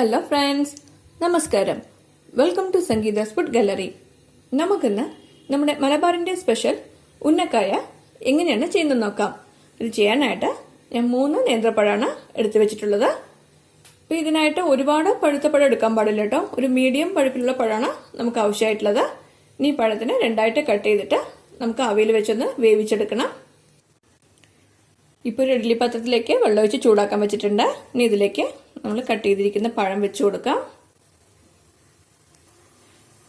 Hello friends, നമസ്കാരം. Welcome to Sangeetha's food gallery. നമുക്കിന്ന് നമ്മുടെ മലബാറിന്റെ സ്പെഷ്യൽ ഉന്നക്കായ എങ്ങനെയാണ് ചെയ്യുന്നത് നോക്കാം. ഇത് ചെയ്യാനായിട്ട് ഞാൻ 3 നേന്ത്രപ്പഴമാണ് എടുത്തു വെച്ചിട്ടുള്ളത്. അപ്പോൾ ഇതിനായിട്ട് ഒരുപാട് പഴുത്ത പഴം എടുക്കാൻ പാടില്ല കേട്ടോ. ഒരു മീഡിയം പഴുപ്പിലുള്ള പഴമാണ് നമുക്ക് ആവശ്യമായിട്ടുള്ളത്. ഇനി പഴത്തിന് 2ആയിട്ട് കട്ട് ചെയ്തിട്ട് നമുക്ക് ആവിയിൽ വെച്ചൊന്ന് വേവിച്ചെടുക്കണം. ഇപ്പോൾ ഒരു ഇഡ്ഡലി പാത്രത്തിലേക്ക് വെള്ളം ഒഴിച്ച് ചൂടാക്കാൻ വെച്ചിട്ടുണ്ട്. ഇനി ഇതിലേക്ക് നമ്മൾ കട്ട് ചെയ്തിരിക്കുന്ന പഴം വെച്ച് കൊടുക്കാം.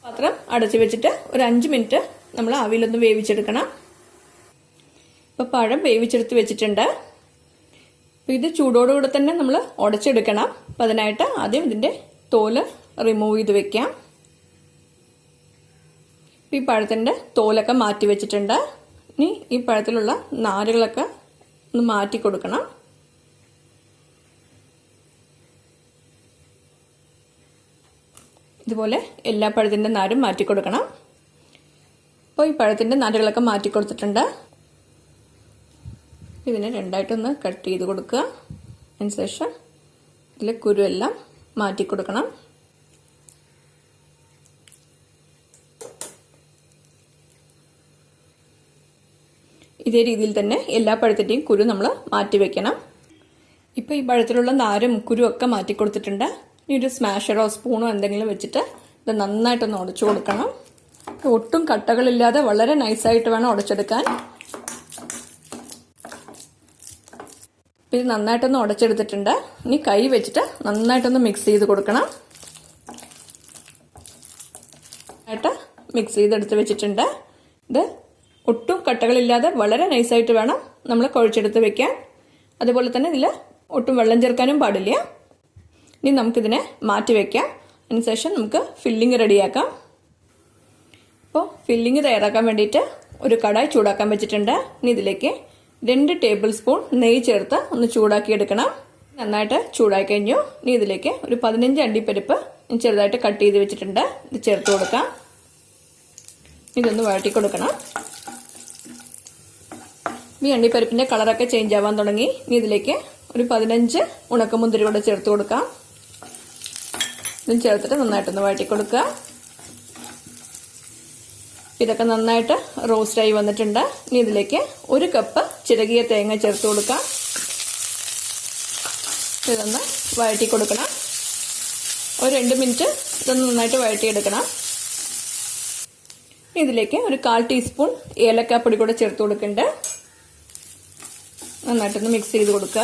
പാത്രം അടച്ചു വെച്ചിട്ട് ഒരു 5 മിനിറ്റ് നമ്മൾ ആവിയിലൊന്ന് വേവിച്ചെടുക്കണം. ഇപ്പോൾ പഴം വേവിച്ചെടുത്ത് വെച്ചിട്ടുണ്ട്. അപ്പോൾ ഇത് ചൂടോടുകൂടെ തന്നെ നമ്മൾ ഉടച്ചെടുക്കണം. അപ്പം അതിനായിട്ട് ആദ്യം ഇതിൻ്റെ തോല് റിമൂവ് ചെയ്ത് വെക്കാം. ഈ പഴത്തിൻ്റെ തോലൊക്കെ മാറ്റി വെച്ചിട്ടുണ്ട്. ഇനി ഈ പഴത്തിലുള്ള നാരുകളൊക്കെ ഒന്ന് മാറ്റി കൊടുക്കണം. ഇതുപോലെ എല്ലാ പഴത്തിൻ്റെ നാരും മാറ്റി കൊടുക്കണം. അപ്പോൾ ഈ പഴത്തിൻ്റെ നാരുകളൊക്കെ മാറ്റി കൊടുത്തിട്ടുണ്ട്. ഇതിനെ 2ആയിട്ടൊന്ന് കട്ട് ചെയ്ത് കൊടുക്കുക. അതിനുശേഷം ഇതിലെ കുരുവെല്ലാം മാറ്റി കൊടുക്കണം. ഇതേ രീതിയിൽ തന്നെ എല്ലാ പഴത്തിൻ്റെയും കുരു നമ്മൾ മാറ്റി വെക്കണം. ഇപ്പോൾ ഈ പഴത്തിലുള്ള നാരും കുരുവൊക്കെ മാറ്റി കൊടുത്തിട്ടുണ്ട്. ഇനി ഒരു സ്മാഷറോ സ്പൂണോ എന്തെങ്കിലും വെച്ചിട്ട് ഇത് നന്നായിട്ടൊന്ന് ഉടച്ചു കൊടുക്കണം. ഒട്ടും കട്ടകളില്ലാതെ വളരെ നൈസായിട്ട് വേണം ഉടച്ചെടുക്കാൻ. ഇത് നന്നായിട്ടൊന്ന് ഉടച്ചെടുത്തിട്ടുണ്ട്. ഇനി കൈ വെച്ചിട്ട് നന്നായിട്ടൊന്ന് മിക്സ് ചെയ്ത് കൊടുക്കണം. മിക്സ് ചെയ്തെടുത്ത് വെച്ചിട്ടുണ്ട്. ഇത് ഒട്ടും കട്ടകളില്ലാതെ വളരെ നൈസായിട്ട് വേണം നമ്മൾ കുഴച്ചെടുത്ത് വെക്കാൻ. അതുപോലെ തന്നെ ഇതിൽ ഒട്ടും വെള്ളം ചേർക്കാനും പാടില്ല. ഇനി നമുക്കിതിനെ മാറ്റി വെക്കാം. അതിനുശേഷം നമുക്ക് ഫില്ലിങ് റെഡിയാക്കാം. അപ്പോൾ ഫില്ലിങ് തയ്യാറാക്കാൻ വേണ്ടിയിട്ട് ഒരു കടായി ചൂടാക്കാൻ വെച്ചിട്ടുണ്ട്. ഇനി ഇതിലേക്ക് 2 ടേബിൾ സ്പൂൺ നെയ്യ് ചേർത്ത് ഒന്ന് ചൂടാക്കിയെടുക്കണം. നന്നായിട്ട് ചൂടായി കഴിഞ്ഞു. ഇനി ഇതിലേക്ക് ഒരു 15 അണ്ടിപ്പരിപ്പ് ചെറുതായിട്ട് കട്ട് ചെയ്ത് വെച്ചിട്ടുണ്ട്. ഇത് ചേർത്ത് കൊടുക്കാം. ഇതൊന്ന് വഴറ്റി കൊടുക്കണം. ഈ അണ്ടിപ്പരിപ്പിന്റെ കളറൊക്കെ ചേഞ്ച് ആവാൻ തുടങ്ങി. ഇനി ഇതിലേക്ക് ഒരു 15 ഉണക്കമുന്തിരി കൂടെ ചേർത്ത് കൊടുക്കാം. ഇതും ചേർത്തിട്ട് നന്നായിട്ടൊന്ന് വഴറ്റി കൊടുക്കുക. ഇതൊക്കെ നന്നായിട്ട് റോസ്റ്റായി വന്നിട്ടുണ്ട്. ഇനി ഇതിലേക്ക് 1 കപ്പ് ചിരകിയ തേങ്ങ ചേർത്ത് കൊടുക്കാം. ഇതൊന്ന് വഴറ്റി കൊടുക്കണം. ഒരു 2 മിനിറ്റ് ഇതൊന്ന് നന്നായിട്ട് വഴറ്റിയെടുക്കണം. ഇതിലേക്ക് ഒരു 1/4 ടീസ്പൂൺ ഏലക്കാപ്പൊടി കൂടെ ചേർത്ത് കൊടുക്കുന്നുണ്ട്. നന്നായിട്ടൊന്ന് മിക്സ് ചെയ്ത് കൊടുക്കുക.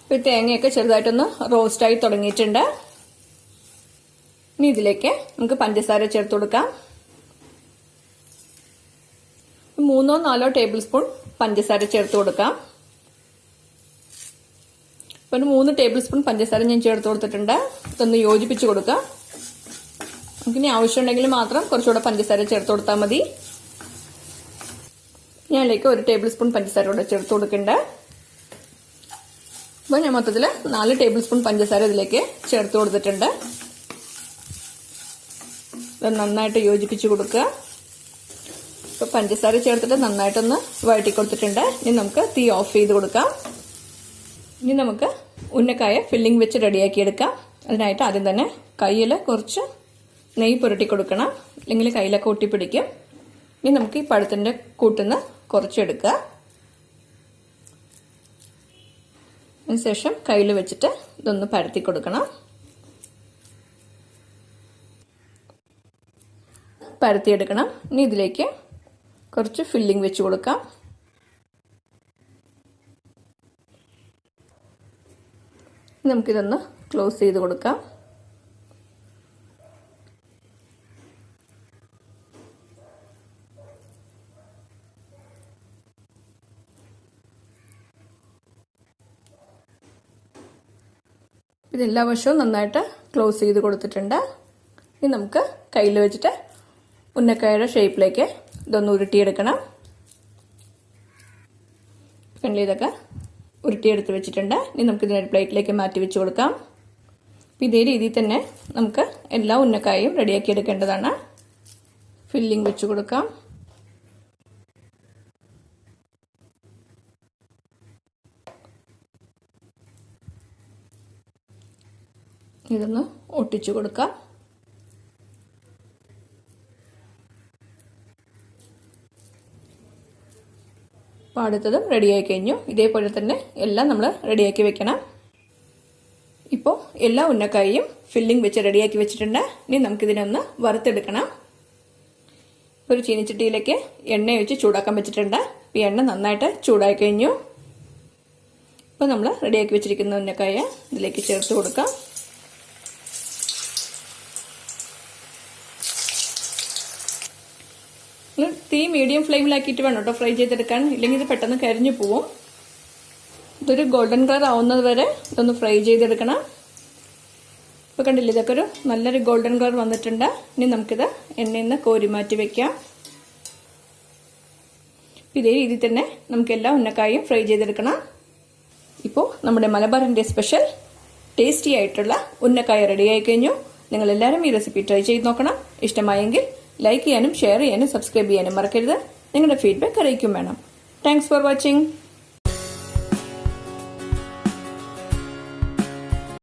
ഇപ്പോൾ തേങ്ങയൊക്കെ ചെറുതായിട്ടൊന്ന് റോസ്റ്റായി തുടങ്ങിയിട്ടുണ്ട്. ഇനി ഇതിലേക്ക് നമുക്ക് പഞ്ചസാര ചേർത്ത് കൊടുക്കാം. 3-4 ടേബിൾ സ്പൂൺ പഞ്ചസാര ചേർത്ത് കൊടുക്കാം. ഇപ്പോൾ ഒരു 3 ടേബിൾ സ്പൂൺ പഞ്ചസാര ഞാൻ ചേർത്ത് കൊടുത്തിട്ടുണ്ട്. ഇതൊന്ന് യോജിപ്പിച്ച് കൊടുക്കുക. നമുക്കിനി ആവശ്യമുണ്ടെങ്കിൽ മാത്രം കുറച്ചുകൂടെ പഞ്ചസാര ചേർത്ത് കൊടുത്താൽ മതി. ഞാനിലേക്ക് 1 ടേബിൾ സ്പൂൺ പഞ്ചസാര കൂടെ ചേർത്ത് കൊടുക്കുന്നുണ്ട്. അപ്പോൾ ഞാൻ മൊത്തത്തിൽ 4 ടേബിൾ സ്പൂൺ പഞ്ചസാര ഇതിലേക്ക് ചേർത്ത് കൊടുത്തിട്ടുണ്ട്. ഇത് നന്നായിട്ട് യോജിപ്പിച്ച് കൊടുക്കുക. ഇപ്പോൾ പഞ്ചസാര ചേർത്തിട്ട് നന്നായിട്ടൊന്ന് വഴറ്റി കൊടുത്തിട്ടുണ്ട്. ഇനി നമുക്ക് തീ ഓഫ് ചെയ്ത് കൊടുക്കാം. ഇനി നമുക്ക് ഉന്നക്കായ ഫില്ലിംഗ് വെച്ച് റെഡിയാക്കി എടുക്കാം. അതിനായിട്ട് ആദ്യം തന്നെ കയ്യിൽ കുറച്ച് നെയ്യ് പുരട്ടി കൊടുക്കണം. അല്ലെങ്കിൽ കയ്യിലൊക്കെ ഒട്ടിപ്പിടിക്കും. ഇനി നമുക്ക് ഈ പഴത്തിൻ്റെ കൂട്ടുന്ന കുറച്ചെടുക്കുക. അതിനുശേഷം കയ്യിൽ വെച്ചിട്ട് ഇതൊന്ന് പരത്തി കൊടുക്കണം. പരത്തിയെടുക്കണം. ഇനി ഇതിലേക്ക് കുറച്ച് ഫില്ലിംഗ് വെച്ച് കൊടുക്കാം. നമുക്കിതൊന്ന് ക്ലോസ് ചെയ്ത് കൊടുക്കാം. ഇതെല്ലാ വശവും നന്നായിട്ട് ക്ലോസ് ചെയ്ത് കൊടുത്തിട്ടുണ്ട്. ഇനി നമുക്ക് കയ്യിൽ വെച്ചിട്ട് ഉന്നക്കായയുടെ ഷേപ്പിലേക്ക് ഇതൊന്ന് ഉരുട്ടിയെടുക്കണം. ഇതൊക്കെ ഉരുട്ടിയെടുത്ത് വെച്ചിട്ടുണ്ട്. ഇനി നമുക്കിതിനൊരു പ്ലേറ്റിലേക്ക് മാറ്റി വെച്ച് കൊടുക്കാം. ഇതേ രീതിയിൽ തന്നെ നമുക്ക് എല്ലാ ഉന്നക്കായയും റെഡിയാക്കി എടുക്കേണ്ടതാണ്. ഫില്ലിംഗ് വെച്ച് കൊടുക്കാം. ഇതൊന്ന് ഒട്ടിച്ചു കൊടുക്കാം. അപ്പോൾ അടുത്തതും റെഡിയായി കഴിഞ്ഞു. ഇതേപോലെ തന്നെ എല്ലാം നമ്മൾ റെഡിയാക്കി വെക്കണം. ഇപ്പോൾ എല്ലാ ഉന്നക്കായും ഫില്ലിംഗ് വെച്ച് റെഡിയാക്കി വെച്ചിട്ടുണ്ട്. ഇനി നമുക്കിതിനൊന്ന് വറുത്തെടുക്കണം. ഒരു ചീനിച്ചട്ടിയിലേക്ക് എണ്ണ ഒഴിച്ച് ചൂടാക്കാൻ വെച്ചിട്ടുണ്ട്. ഈ എണ്ണ നന്നായിട്ട് ചൂടായി കഴിഞ്ഞു. ഇപ്പോൾ നമ്മൾ റെഡിയാക്കി വെച്ചിരിക്കുന്ന ഉന്നക്കായ ഇതിലേക്ക് ചേർത്ത് കൊടുക്കാം. തീ മീഡിയം ഫ്ലെയിമിലാക്കിയിട്ട് വേണം കേട്ടോ ഫ്രൈ ചെയ്തെടുക്കാൻ, ഇല്ലെങ്കിൽ ഇത് പെട്ടെന്ന് കരിഞ്ഞു പോവും. ഇതൊരു ഗോൾഡൻ കളർ ആവുന്നത് വരെ ഇതൊന്ന് ഫ്രൈ ചെയ്തെടുക്കണം. ഇപ്പോൾ കണ്ടില്ലേ, ഇതൊക്കെ ഒരു നല്ലൊരു ഗോൾഡൻ കളർ വന്നിട്ടുണ്ട്. ഇനി നമുക്കിത് എണ്ണയിൽ നിന്ന് കോരി മാറ്റി വെക്കാം. ഇതേ രീതിയിൽ തന്നെ നമുക്ക് എല്ലാ ഉന്നക്കായും ഫ്രൈ ചെയ്തെടുക്കണം. ഇപ്പോൾ നമ്മുടെ മലബാറിൻ്റെ സ്പെഷ്യൽ ടേസ്റ്റി ആയിട്ടുള്ള ഉന്നക്കായ റെഡിയായി കഴിഞ്ഞു. നിങ്ങളെല്ലാവരും ഈ റെസിപ്പി ട്രൈ ചെയ്ത് നോക്കണം. ഇഷ്ടമായെങ്കിൽ ലൈക്ക് ചെയ്യാനും ഷെയർ ചെയ്യാനും സബ്സ്ക്രൈബ് ചെയ്യാനും മറക്കരുത്. നിങ്ങളുടെ ഫീഡ്ബാക്ക് അറിയിക്കും വേണം. Thanks for watching.